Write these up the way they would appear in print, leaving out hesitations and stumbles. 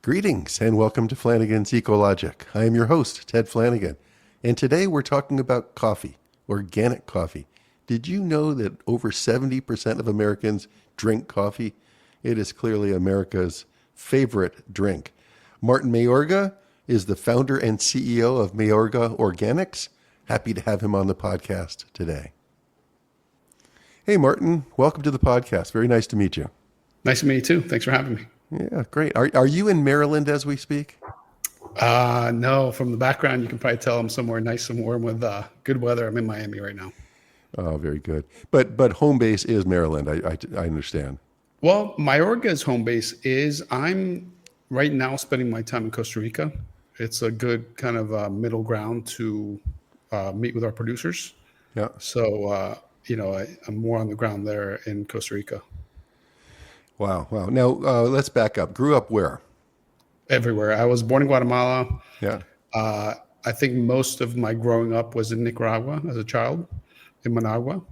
Greetings and welcome to Flanigan's Ecologic. I am your host, Ted Flanigan, and today we're talking about coffee, organic coffee. Did you know that over 70% of Americans drink coffee? It is clearly America's favorite drink. Martin Mayorga is the founder and CEO of Mayorga Organics. Happy to have him on the podcast today. Hey, Martin, welcome to the podcast. Very nice to meet you. Nice to meet you too. Thanks for having me. Yeah, great. Are you in Maryland as we speak? No, from the background, you can probably tell I'm somewhere nice and warm with good weather. I'm in Miami right now. Oh, very good. But home base is Maryland. I understand. Well, Mayorga's home base is I'm right now spending my time in Costa Rica. It's a good kind of middle ground to meet with our producers. Yeah. So, I'm more on the ground there in Costa Rica. Wow. Now, let's back up. Grew up where? Everywhere. I was born in Guatemala. Yeah. I think most of my growing up was in Nicaragua as a child, in Managua,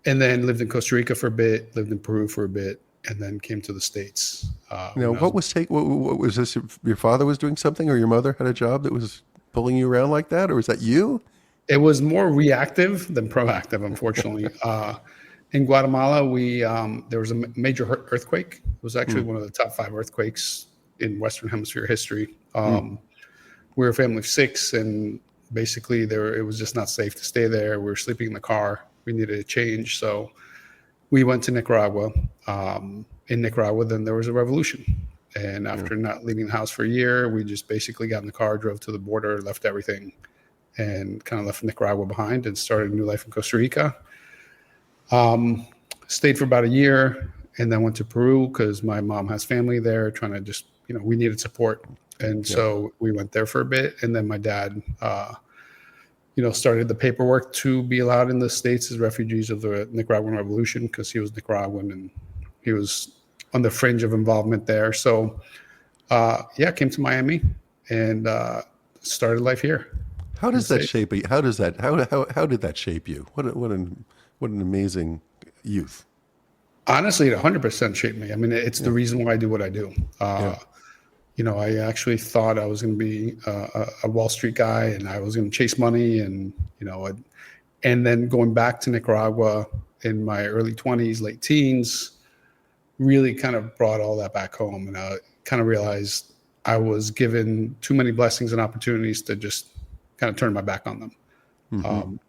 and then lived in Costa Rica for a bit, lived in Peru for a bit, and then came to the States. Now, what was this? Your father was doing something, or your mother had a job that was pulling you around like that, or was that you? It was more reactive than proactive, unfortunately. In Guatemala, there was a major earthquake. It was actually one of the top 5 earthquakes in Western Hemisphere history. We were a family of 6, and basically it was just not safe to stay there. We were sleeping in the car. We needed a change, so we went to Nicaragua. In Nicaragua, then there was a revolution, and after not leaving the house for a year, we just basically got in the car, drove to the border, left everything, and kind of left Nicaragua behind and started a new life in Costa Rica. Stayed for about a year and then went to Peru because my mom has family there, trying to just, we needed support. And so we went there for a bit. And then my dad, started the paperwork to be allowed in the States as refugees of the Nicaraguan Revolution because he was Nicaraguan and he was on the fringe of involvement there. So, came to Miami and started life here. How does that shape you? How did that shape you? What an amazing youth. Honestly, it 100% shaped me. I mean, it's the reason why I do what I do. I actually thought I was going to be a Wall Street guy and I was going to chase money and then going back to Nicaragua in my early 20s, late teens, really kind of brought all that back home. And I kind of realized I was given too many blessings and opportunities to just kind of turn my back on them.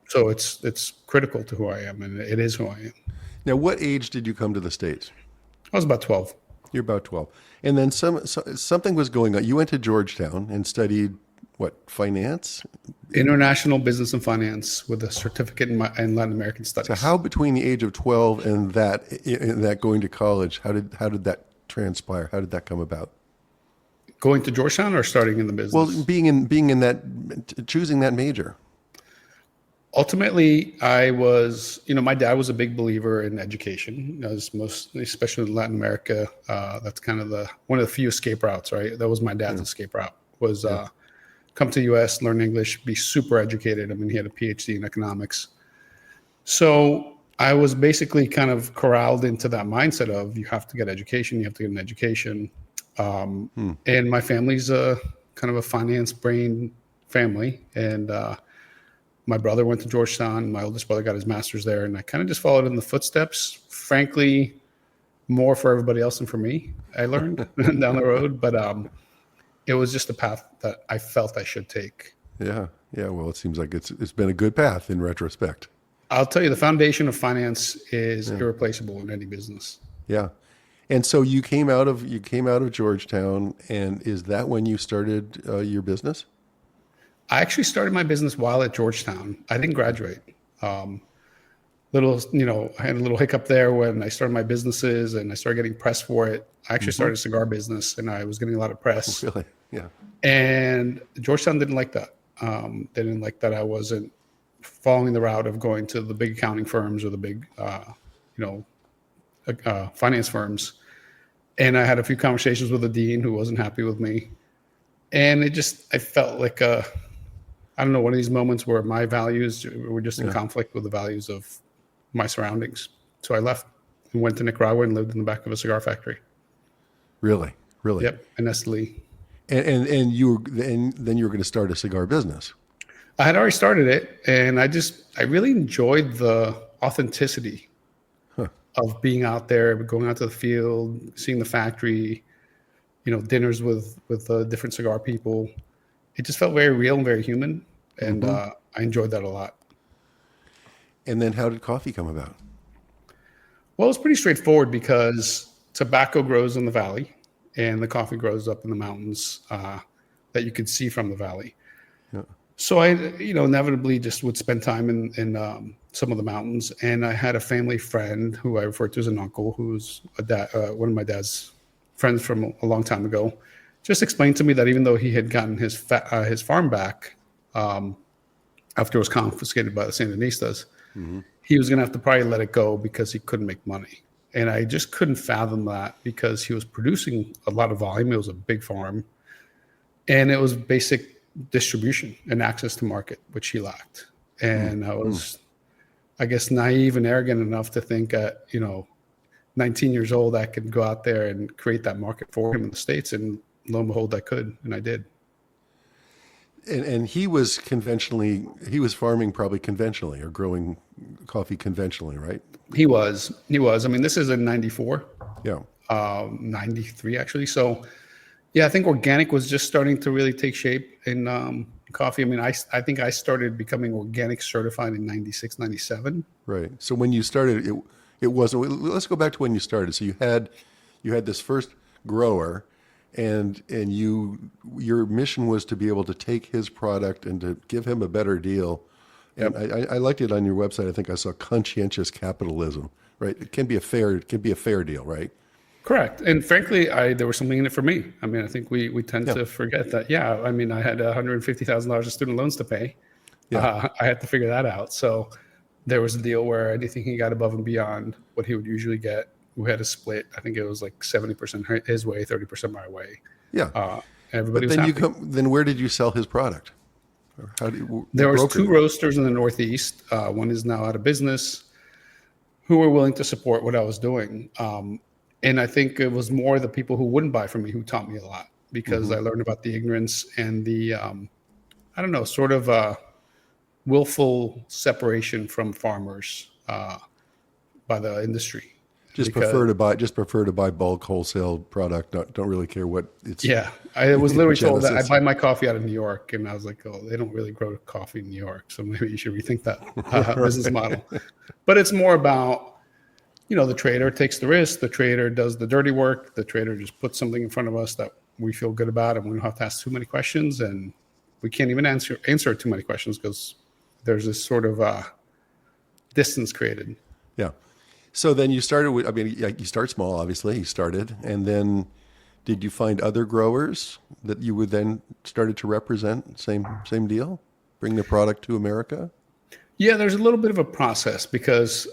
So it's critical to who I am, and it is who I am. Now, what age did you come to the States? I was about 12. You're about 12. And then something was going on. You went to Georgetown and studied, what, finance? International business and finance with a certificate in Latin American studies. So how between the age of 12 and that going to college, how did that transpire? How did that come about? Going to Georgetown or starting in the business? Well, being in that, choosing that major. Ultimately, I was, my dad was a big believer in education, especially in Latin America. That's kind of one of the few escape routes, right? That was my dad's escape route, was come to the U.S., learn English, be super educated. I mean, he had a PhD in economics. So I was basically kind of corralled into that mindset of you have to get education, you have to get an education. And my family's kind of a finance brain family. And my brother went to Georgetown. My oldest brother got his master's there. And I kind of just followed in the footsteps, frankly, more for everybody else than for me, I learned down the road. But it was just a path that I felt I should take. Yeah. Well, it seems like it's been a good path in retrospect. I'll tell you, the foundation of finance is irreplaceable in any business. Yeah. And so you came out of Georgetown, and is that when you started your business? I actually started my business while at Georgetown. I didn't graduate. I had a little hiccup there when I started my businesses and I started getting press for it. I actually started a cigar business and I was getting a lot of press. Really? Yeah. And Georgetown didn't like that. They didn't like that I wasn't following the route of going to the big accounting firms or the big, finance firms. And I had a few conversations with the dean who wasn't happy with me. And I felt like one of these moments where my values were just in conflict with the values of my surroundings. So I left and went to Nicaragua and lived in the back of a cigar factory. Really? Really? Yep, and Nestle. And then you were going to start a cigar business. I had already started it, and I really enjoyed the authenticity of being out there, going out to the field, seeing the factory, dinners with different cigar people. It just felt very real and very human, and I enjoyed that a lot. And then how did coffee come about? Well, it's pretty straightforward because tobacco grows in the valley, and the coffee grows up in the mountains that you could see from the valley. Yeah. So I, inevitably just would spend time in some of the mountains, and I had a family friend who I refer to as an uncle, who's one of my dad's friends from a long time ago. Just explained to me that even though he had gotten his farm back after it was confiscated by the Sandinistas, he was going to have to probably let it go because he couldn't make money. And I just couldn't fathom that because he was producing a lot of volume. It was a big farm, and it was basic distribution and access to market, which he lacked. And I was, I guess, naive and arrogant enough to think at 19 years old I could go out there and create that market for him in the States, and lo and behold I could, and I did. And he was farming probably conventionally, or growing coffee conventionally, right? He was. I mean, this is in 94. Yeah. 93 actually. So yeah, I think organic was just starting to really take shape in coffee. I mean, I think I started becoming organic certified in 96, 97. Right. So when you started, it wasn't, let's go back to when you started. So you had this first grower, and your mission was to be able to take his product and to give him a better deal. And yep. I liked it on your website. I think I saw conscientious capitalism, right? It can be a fair deal, right? Correct. And frankly, there was something in it for me. I mean, I think we tend to forget that. Yeah. I mean, I had $150,000 of student loans to pay. Yeah. I had to figure that out. So there was a deal where anything he got above and beyond what he would usually get, we had a split. I think it was like 70% his way, 30% my way. Yeah. Everybody was happy. Then where did you sell his product? There was two roasters in the Northeast. One is now out of business, who were willing to support what I was doing. And I think it was more the people who wouldn't buy from me who taught me a lot, because I learned about the ignorance and the, sort of willful separation from farmers by the industry. Prefer to buy bulk wholesale product. Don't really care what it's. Yeah, I was literally told that I buy my coffee out of New York, and I was like, oh, they don't really grow coffee in New York, so maybe you should rethink that business model. But it's more about, the trader takes the risk, the trader does the dirty work, the trader just puts something in front of us that we feel good about, and we don't have to ask too many questions, and we can't even answer too many questions because there's this sort of distance created. Yeah. So then you started with, you start small, obviously. You started, and then did you find other growers that you would then started to represent? Same deal? Bring the product to America? Yeah, there's a little bit of a process because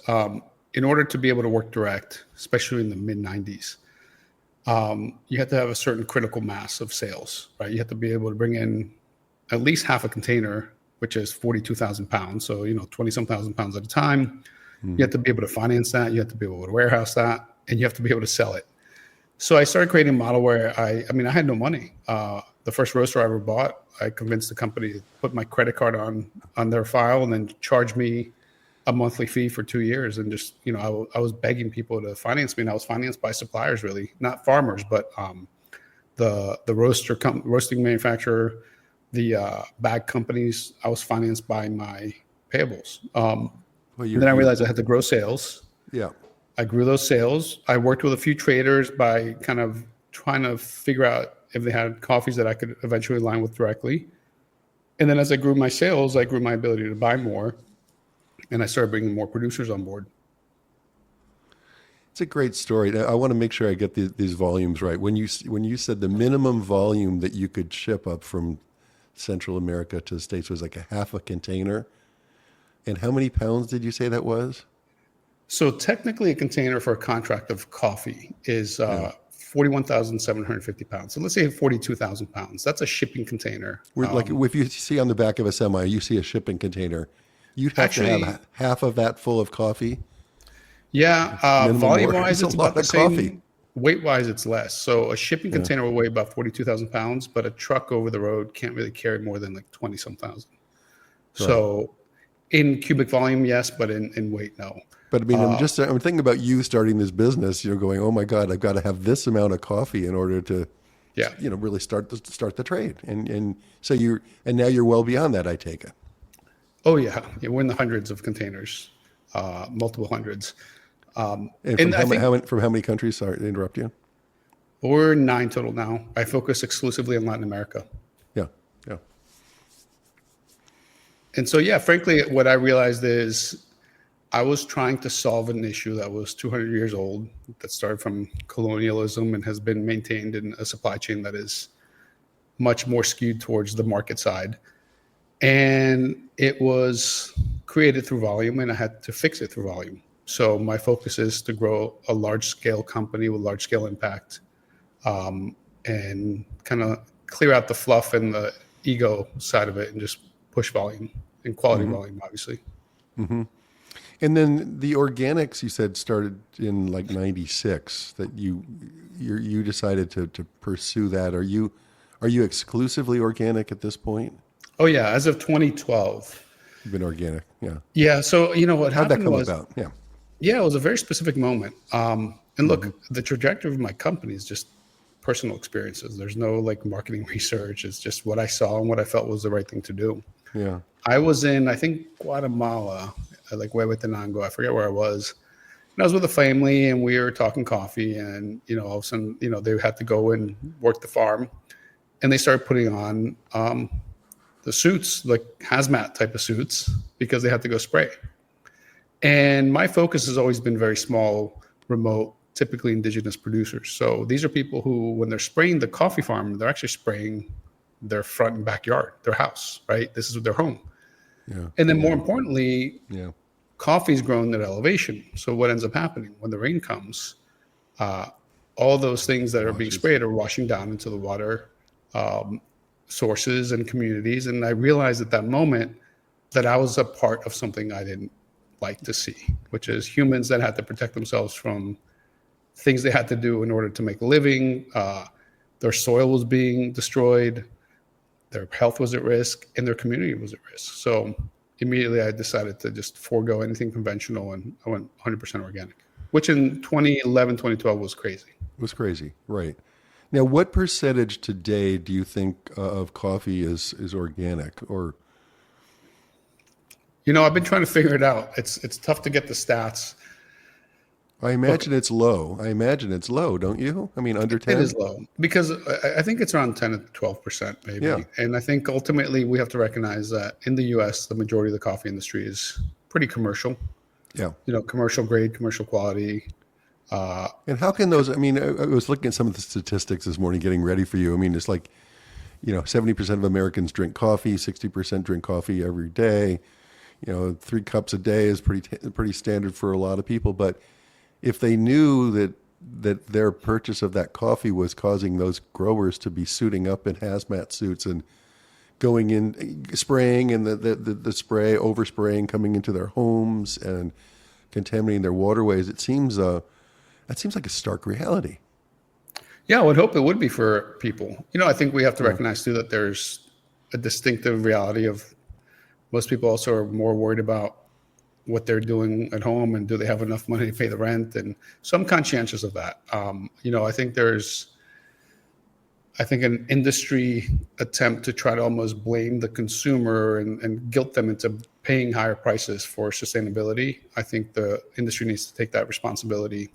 in order to be able to work direct, especially in the mid-90s, you have to have a certain critical mass of sales, right? You have to be able to bring in at least half a container, which is 42,000 pounds. So, 20-some thousand pounds at a time. You have to be able to finance that. You have to be able to warehouse that, and you have to be able to sell it. So I started creating a model where I had no money. The first roaster I ever bought, I convinced the company to put my credit card on their file and then charge me a monthly fee for 2 years. And just, I was begging people to finance me, and I was financed by suppliers, really, not farmers, but the roasting manufacturer, the bag companies. I was financed by my payables. Then I realized I had to grow sales. Yeah. I grew those sales. I worked with a few traders by kind of trying to figure out if they had coffees that I could eventually align with directly. And then as I grew my sales, I grew my ability to buy more, and I started bringing more producers on board. It's a great story. I want to make sure I get these volumes right. When you said the minimum volume that you could ship up from Central America to the States was like a half a container. And how many pounds did you say that was? So technically a container for a contract of coffee is 41,750 pounds. So let's say 42,000 pounds. That's a shipping container. Like if you see on the back of a semi, you see a shipping container, you'd have to have half of that full of coffee. Yeah. Volume-wise, it's a lot about the of same. coffee. weight-wise, it's less. So a shipping container will weigh about 42,000 pounds, but a truck over the road can't really carry more than like 20-some thousand. Right. So in cubic volume, yes, but in weight, no. But I mean, I'm thinking about you starting this business, going, oh my God, I've got to have this amount of coffee in order to, Yeah. really start the trade. And so now you're well beyond that, I take it. Oh yeah. We're in the hundreds of containers, multiple hundreds. And from how many countries? Sorry to interrupt you. We're 9 total now. I focus exclusively on Latin America. Yeah. Yeah. And so, yeah, frankly, what I realized is I was trying to solve an issue that was 200 years old, that started from colonialism and has been maintained in a supply chain that is much more skewed towards the market side. And it was created through volume, and I had to fix it through volume. So my focus is to grow a large-scale company with large-scale impact, and kind of clear out the fluff and the ego side of it and just push volume and quality volume, obviously. Mm-hmm. And then the organics, you said, started in like 96, that you decided to pursue that. Are you exclusively organic at this point? Oh yeah, as of 2012. You've been organic, yeah. Yeah, so what How'd that happened come was, about? Yeah. Yeah, it was a very specific moment. And look, the trajectory of my company is just personal experiences. There's no like marketing research. It's just what I saw and what I felt was the right thing to do. Yeah. I was in, I think, Guatemala, like Huehuetenango. I forget where I was. And I was with a family, and we were talking coffee, and all of a sudden, they had to go and work the farm, and they started putting on the suits, like hazmat type of suits, because they had to go spray. And my focus has always been very small, remote, typically indigenous producers. So these are people who, when they're spraying the coffee farm, they're actually spraying their front and backyard, their house, right? This is their home. Yeah. And then more importantly, yeah, coffee is grown at elevation. So what ends up happening when the rain comes, all those things that are being sprayed are washing down into the water sources and communities. And I realized at that moment that I was a part of something I didn't like to see, which is humans that had to protect themselves from things they had to do in order to make a living. Their soil was being destroyed, their health was at risk, and their community was at risk. So immediately I decided to just forego anything conventional, and I went 100% organic, which in 2011, 2012 was crazy. It was crazy, right. Now, what percentage today do you think of coffee is organic? Or I've been trying to figure it out. It's tough to get the stats. I imagine it's low. Don't you? I mean, under 10? It is low because I think it's around 10 to 12% maybe. Yeah. And I think ultimately we have to recognize that in the US, the majority of the coffee industry is pretty commercial. Yeah. Commercial grade, commercial quality. And how can those, I was looking at some of the statistics this morning getting ready for you. I mean, it's like, 70% of Americans drink coffee, 60% drink coffee every day. 3 cups a day is pretty standard for a lot of people. But if they knew that their purchase of that coffee was causing those growers to be suiting up in hazmat suits and going in, spraying, and the spray, overspraying, coming into their homes and contaminating their waterways, that seems like a stark reality. Yeah, I would hope it would be for people. I think we have to recognize too that there's a distinctive reality of most people also are more worried about what they're doing at home and do they have enough money to pay the rent. And so I'm conscientious of that. I think an industry attempt to try to almost blame the consumer and guilt them into paying higher prices for sustainability. I think the industry needs to take that responsibility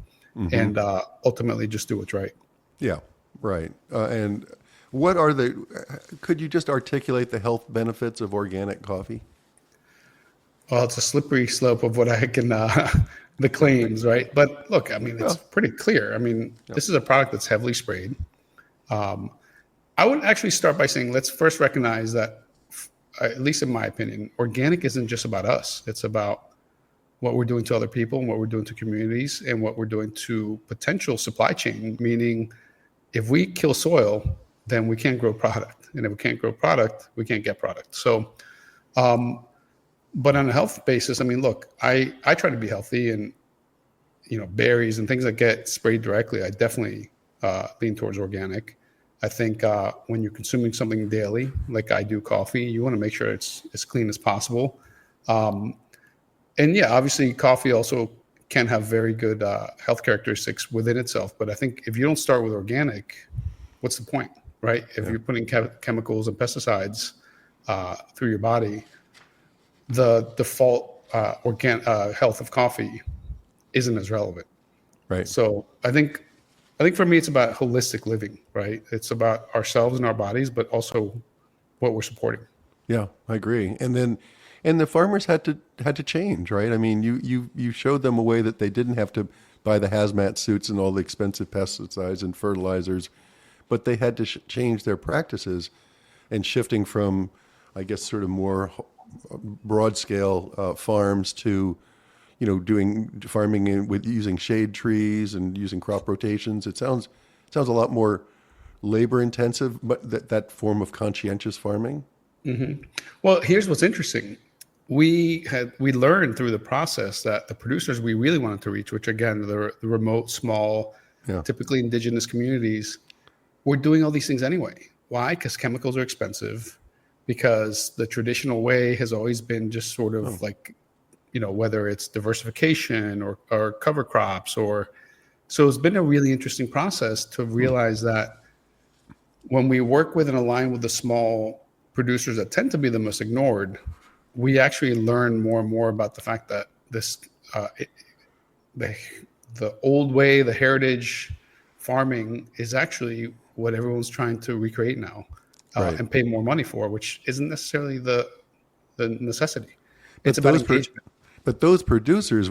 and ultimately just do what's right. Yeah, right. And could you just articulate the health benefits of organic coffee? Well, it's a slippery slope of what I can, the claims, right? But look, it's pretty clear. This is a product that's heavily sprayed. I would actually start by saying, let's first recognize that, at least in my opinion, organic isn't just about us. It's about what we're doing to other people and what we're doing to communities and what we're doing to potential supply chain, meaning if we kill soil, then we can't grow product. And if we can't grow product, we can't get product. So, but on a health basis, look, I try to be healthy, and berries and things that get sprayed directly, I definitely lean towards organic. I think when you're consuming something daily, like I do coffee, you want to make sure it's as clean as possible. And yeah, obviously coffee also can have very good health characteristics within itself. But I think if you don't start with organic, what's the point, right? If you're putting chemicals and pesticides through your body, the default health of coffee isn't as relevant. Right. So I think for me, it's about holistic living, right? It's about ourselves and our bodies, but also what we're supporting. Yeah, I agree. And the farmers had to change, right? I mean, you showed them a way that they didn't have to buy the hazmat suits and all the expensive pesticides and fertilizers, but they had to change their practices and shifting from, I guess, sort of more broad scale farms to, doing farming with using shade trees and using crop rotations. It sounds a lot more labor intensive, but that form of conscientious farming. Mm-hmm. Well, here's what's interesting. We learned through the process that the producers we really wanted to reach, which again, the remote, small, typically indigenous communities, were doing all these things anyway. Why? Because chemicals are expensive, because the traditional way has always been just sort of like, whether it's diversification or cover crops so it's been a really interesting process to realize that when we work with and align with the small producers that tend to be the most ignored, we actually learn more and more about the fact that this, the old way, the heritage farming is actually what everyone's trying to recreate now and pay more money for, which isn't necessarily the necessity. It's about engagement. But those producers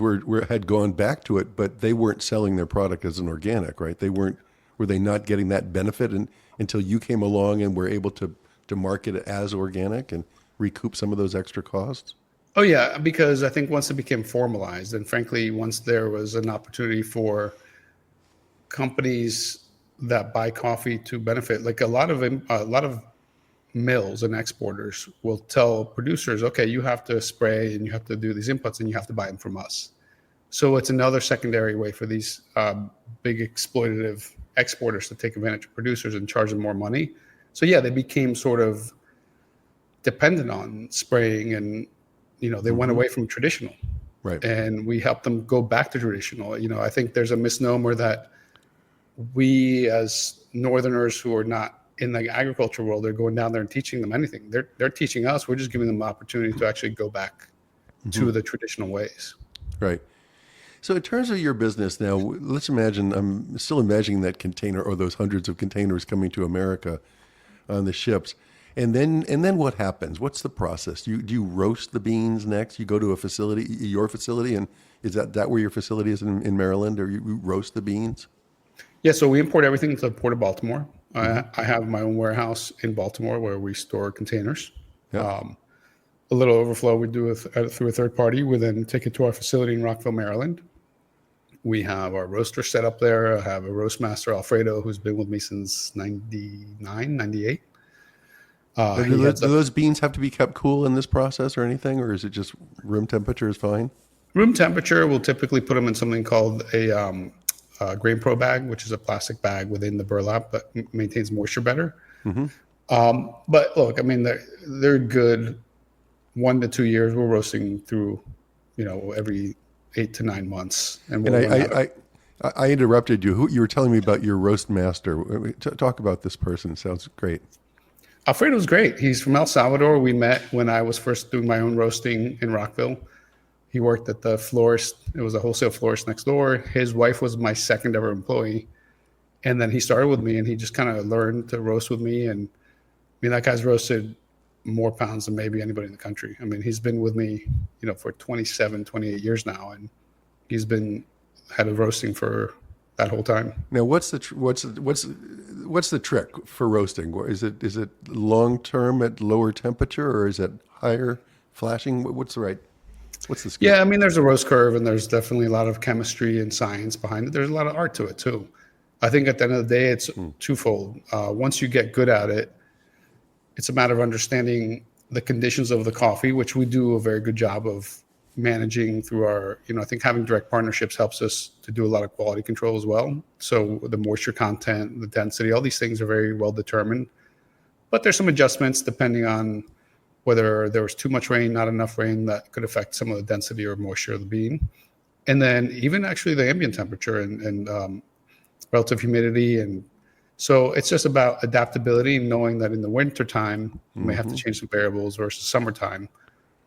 had gone back to it, but they weren't selling their product as an organic, right? Were they not getting that benefit until you came along and were able to market it as organic and recoup some of those extra costs? Oh yeah, because I think once it became formalized, and frankly, once there was an opportunity for companies that buy coffee to benefit, like a lot of mills and exporters will tell producers, okay, you have to spray and you have to do these inputs and you have to buy them from us. So it's another secondary way for these big exploitative exporters to take advantage of producers and charge them more money. So yeah, they became sort of dependent on spraying, and they went away from traditional. Right. And we helped them go back to traditional. I think there's a misnomer that we as Northerners who are not in the agriculture world are going down there and teaching them anything. They're teaching us. We're just giving them the opportunity to actually go back to the traditional ways. Right. So in terms of your business now, let's imagine, I'm still imagining that container or those hundreds of containers coming to America on the ships. And then what happens? What's the process? Do you roast the beans next? You go to your facility, and is that where your facility is in Maryland, or you roast the beans? Yeah, so we import everything to the Port of Baltimore. I have my own warehouse in Baltimore where we store containers. Yeah. A little overflow we do through a third party. We then take it to our facility in Rockville, Maryland. We have our roaster set up there. I have a roast master, Alfredo, who's been with me since 99, 98. Do those beans have to be kept cool in this process or anything, or is it just room temperature is fine? Room temperature, we'll typically put them in something called a Grain Pro bag, which is a plastic bag within the burlap that maintains moisture better. But look, I mean, they're good 1 to 2 years. We're roasting through, every 8 to 9 months. And I interrupted you. You were telling me about your roast master. Talk about this person. It sounds great. Alfredo's great. He's from El Salvador. We met when I was first doing my own roasting in Rockville. He worked at the florist. It was a wholesale florist next door. His wife was my second ever employee. And then he started with me and he just kind of learned to roast with me. And I mean, that guy's roasted more pounds than maybe anybody in the country. I mean, he's been with me, for 27, 28 years now. And he's been head of roasting for that whole time. Now, what's the trick for roasting? Is it long term at lower temperature, or is it higher flashing? What's the skill? Yeah, I mean, there's a roast curve, and there's definitely a lot of chemistry and science behind it. There's a lot of art to it too. I think at the end of the day, it's twofold. Once you get good at it, it's a matter of understanding the conditions of the coffee, which we do a very good job of managing through our, I think having direct partnerships helps us to do a lot of quality control as well. So the moisture content, the density, all these things are very well determined. But there's some adjustments depending on whether there was too much rain, not enough rain, that could affect some of the density or moisture of the bean. And then even actually the ambient temperature and relative humidity. And so it's just about adaptability, knowing that in the wintertime, you may have to change some variables versus summertime.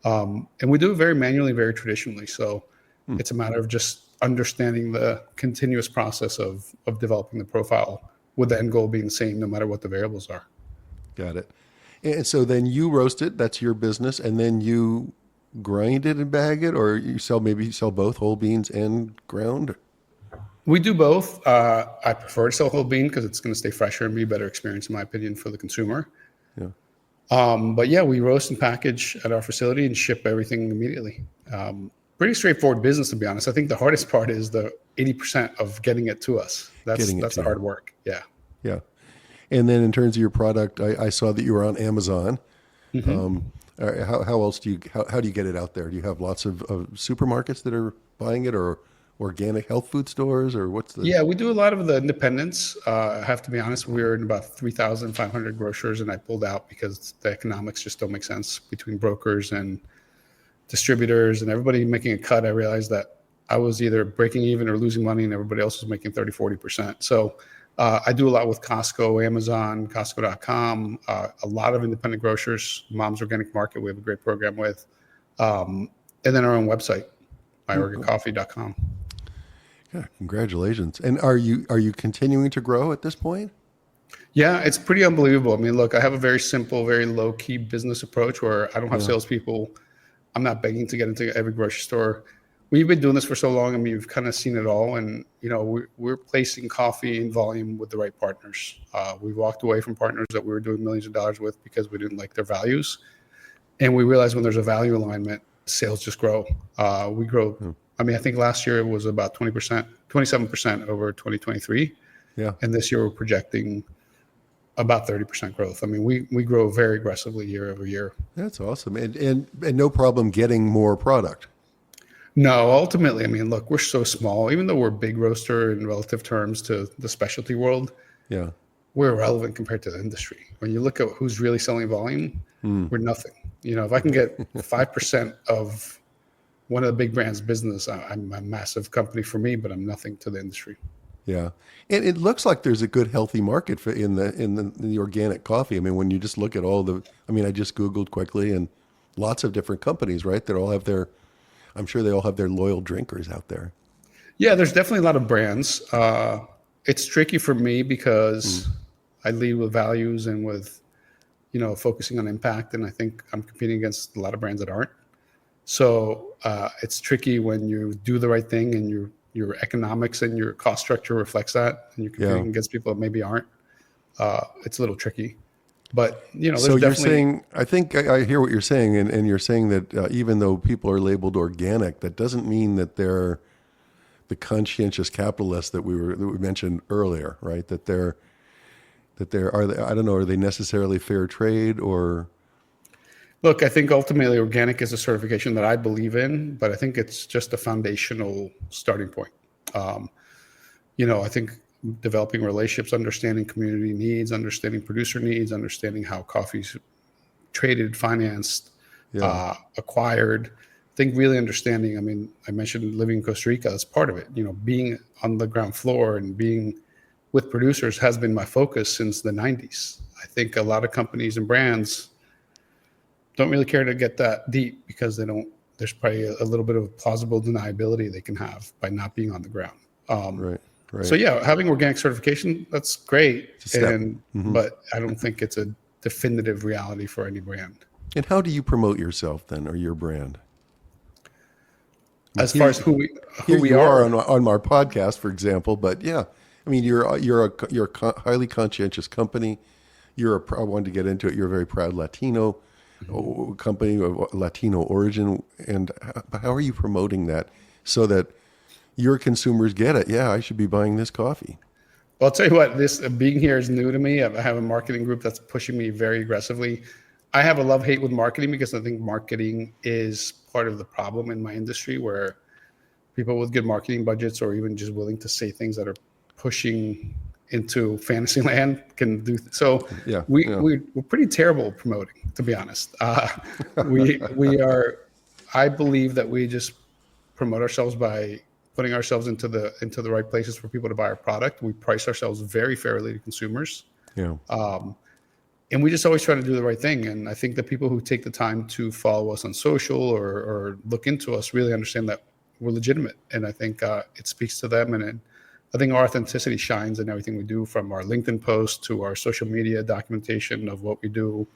And we do it very manually, very traditionally. So it's a matter of just understanding the continuous process of developing the profile, with the end goal being the same no matter what the variables are. Got it. And so then you roast it, that's your business, and then you grind it and bag it, or maybe you sell both whole beans and ground? We do both. I prefer to sell whole bean because it's going to stay fresher and be a better experience, in my opinion, for the consumer. Yeah. But yeah, we roast and package at our facility and ship everything immediately. Pretty straightforward business, to be honest. I think the hardest part is the 80% of getting it to us. That's the hard work. Yeah. Yeah. And then in terms of your product, I saw that you were on Amazon. How else how do you get it out there? Do you have lots of supermarkets that are buying it, or organic health food stores, or what's the? Yeah, we do a lot of the independents. I have to be honest, we're in about 3,500 grocers, and I pulled out because the economics just don't make sense between brokers and distributors and everybody making a cut. I realized that I was either breaking even or losing money, and everybody else was making 30-40%. So I do a lot with Costco, Amazon, Costco.com, a lot of independent grocers, Mom's Organic Market, we have a great program with, and then our own website, mayorgacoffee.com. Yeah, congratulations. And are you continuing to grow at this point? Yeah, it's pretty unbelievable. I mean, look, I have a very simple, very low-key business approach where I don't have salespeople. I'm not begging to get into every grocery store. We've been doing this for so long. I mean, you've kind of seen it all. And, we're placing coffee in volume with the right partners. We walked away from partners that we were doing millions of dollars with because we didn't like their values. And we realized when there's a value alignment, sales just grow. We grow. I mean, I think last year it was about 20%, 27% over 2023. Yeah. And this year we're projecting about 30% growth. I mean, we grow very aggressively year over year. That's awesome. And no problem getting more product. No, ultimately, I mean, look, we're so small, even though we're a big roaster in relative terms to the specialty world. Yeah. We're irrelevant compared to the industry. When you look at who's really selling volume, we're nothing. If I can get 5% of one of the big brands' business, I'm a massive company for me, but I'm nothing to the industry. Yeah, and it looks like there's a good, healthy market for in the organic coffee. I mean, when you just look at I just Googled quickly, and lots of different companies, right? They all have I'm sure they all have their loyal drinkers out there. Yeah, there's definitely a lot of brands. It's tricky for me because I lead with values and with, focusing on impact, and I think I'm competing against a lot of brands that aren't. So it's tricky when you do the right thing and your economics and your cost structure reflects that, and you're competing against people that maybe aren't. It's a little tricky, but there's so you're definitely saying, I think I hear what you're saying, and you're saying that even though people are labeled organic, that doesn't mean that they're the conscientious capitalists that we mentioned earlier, right? That they're I don't know, are they necessarily fair trade or? Look, I think ultimately organic is a certification that I believe in, but I think it's just a foundational starting point. I think developing relationships, understanding community needs, understanding producer needs, understanding how coffee's traded, financed, acquired. I think really understanding, I mean, I mentioned living in Costa Rica, that's part of it. Being on the ground floor and being with producers has been my focus since the 90s. I think a lot of companies and brands don't really care to get that deep because there's probably a little bit of plausible deniability they can have by not being on the ground. Right. So yeah, having organic certification, that's great. But I don't think it's a definitive reality for any brand. And how do you promote yourself then, or your brand? As far as who we are on our podcast, for example, but yeah, I mean, you're a highly conscientious company. I wanted to get into it. You're a very proud Latino company of Latino origin, and how are you promoting that so that your consumers get it? Yeah, I should be buying this coffee. Well, I'll tell you what, this being here is new to me. I have a marketing group that's pushing me very aggressively. I have a love-hate with marketing because I think marketing is part of the problem in my industry, where people with good marketing budgets or even just willing to say things that are pushing into fantasy land can do. So we're pretty terrible at promoting, to be honest. We are. I believe that we just promote ourselves by putting ourselves into the right places for people to buy our product. We price ourselves very fairly to consumers. Yeah. And we just always try to do the right thing. And I think the people who take the time to follow us on social or look into us really understand that we're legitimate. And I think it speaks to them. And I think our authenticity shines in everything we do, from our LinkedIn posts to our social media documentation of what we do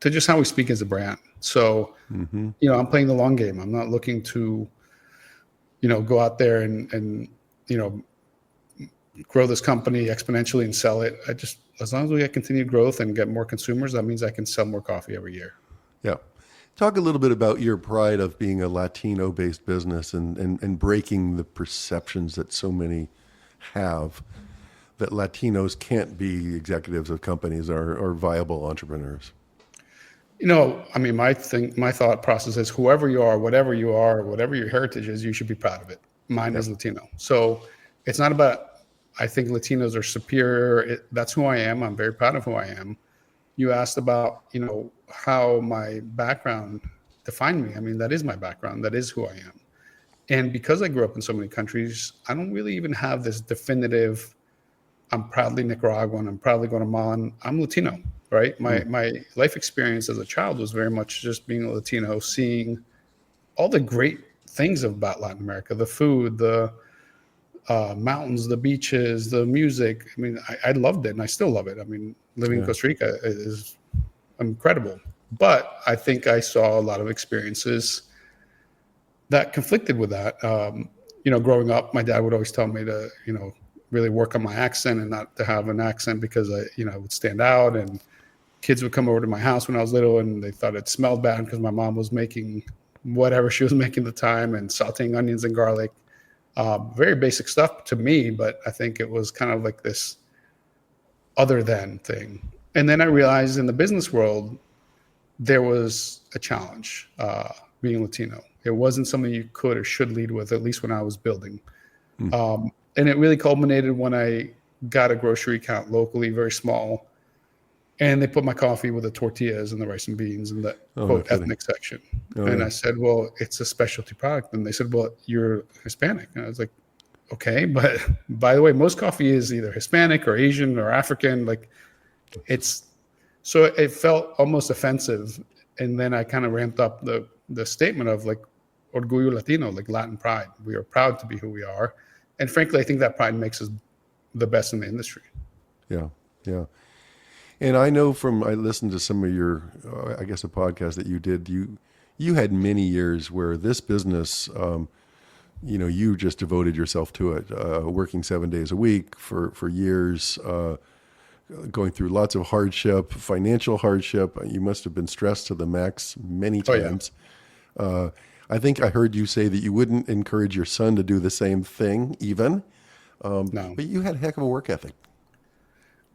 to just how we speak as a brand. So, I'm playing the long game. I'm not looking to, go out there and grow this company exponentially and sell it. As long as we get continued growth and get more consumers, that means I can sell more coffee every year. Yeah. Talk a little bit about your pride of being a Latino-based business and breaking the perceptions that so many have that Latinos can't be executives of companies or viable entrepreneurs. My thought process is whatever your heritage is, you should be proud of it. Mine is Latino. So it's not about, I think Latinos are superior. That's who I am. I'm very proud of who I am. You asked about, how my background defined me. I mean, that is my background. That is who I am. And because I grew up in so many countries, I don't really even have this definitive, I'm proudly Nicaraguan, I'm proudly Guatemalan, I'm Latino, right? My life experience as a child was very much just being a Latino, seeing all the great things about Latin America, the food, the mountains, the beaches, the music. I mean, I loved it, and I still love it. I mean, living in Costa Rica is incredible. But I think I saw a lot of experiences that conflicted with that. Growing up, my dad would always tell me to, really work on my accent and not to have an accent because I would stand out. And kids would come over to my house when I was little, and they thought it smelled bad because my mom was making whatever she was making at the time and sauteing onions and garlic. Very basic stuff to me, but I think it was kind of like this other than thing. And then I realized in the business world, there was a challenge being Latino. It wasn't something you could or should lead with, at least when I was building. And it really culminated when I got a grocery account locally, very small. And they put my coffee with the tortillas and the rice and beans in the quote ethnic section. I said, well, it's a specialty product. And they said, well, you're Hispanic. And I was like, okay, but by the way, most coffee is either Hispanic or Asian or African. So it felt almost offensive. And then I kind of ramped up the statement of like orgullo Latino, like Latin pride. We are proud to be who we are. And frankly, I think that pride makes us the best in the industry. Yeah. Yeah. And I know I listened to some of your, a podcast that you did. You had many years where this business, you just devoted yourself to it, working 7 days a week for years, going through lots of hardship, financial hardship. You must have been stressed to the max many times. Oh, yeah. I think I heard you say that you wouldn't encourage your son to do the same thing even. No. But you had a heck of a work ethic.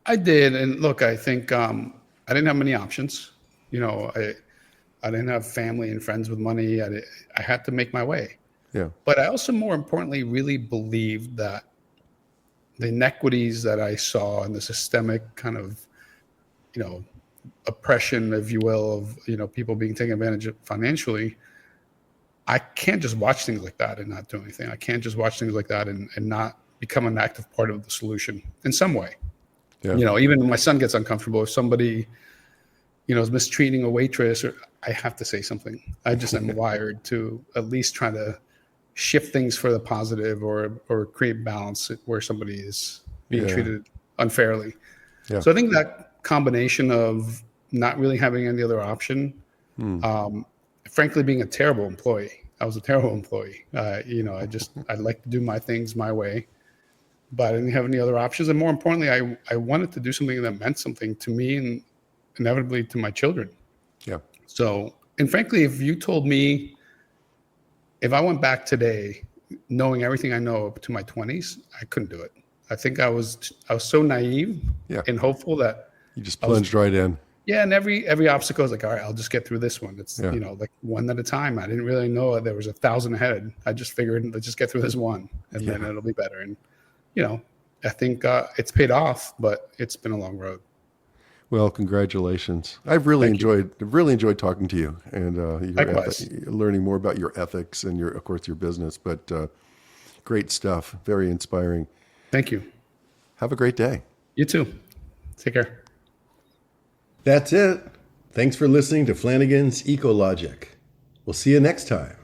I did. And look, I think I didn't have many options. I didn't have family and friends with money. I had to make my way. Yeah. But I also, more importantly, really believed that the inequities that I saw and the systemic kind of, oppression, if you will, of, people being taken advantage of financially, I can't just watch things like that and not do anything. I can't just watch things like that and not become an active part of the solution in some way. Yeah. Even when my son gets uncomfortable, if somebody, is mistreating a waitress, or I have to say something. I just am wired to at least try to shift things for the positive or create balance where somebody is being treated unfairly. Yeah. So I think that combination of not really having any other option, frankly, being a terrible employee. I was a terrible employee. I'd like to do my things my way, but I didn't have any other options. And more importantly, I wanted to do something that meant something to me and inevitably to my children. Yeah. So, and frankly, if you told me, if I went back today, knowing everything I know up to my 20s, I couldn't do it. I think I was so naive and hopeful that you just plunged right in. Yeah, and every obstacle is like, all right, I'll just get through this one. It's Yeah. like one at a time. I didn't really know there was 1,000 ahead. I just figured, let's just get through this one, and then it'll be better. And I think it's paid off, but it's been a long road. Well, congratulations. I've really enjoyed talking to you and Likewise. learning more about your ethics and of course, your business. But great stuff. Very inspiring. Thank you. Have a great day. You too. Take care. That's it. Thanks for listening to Flanigan's Ecologic. We'll see you next time.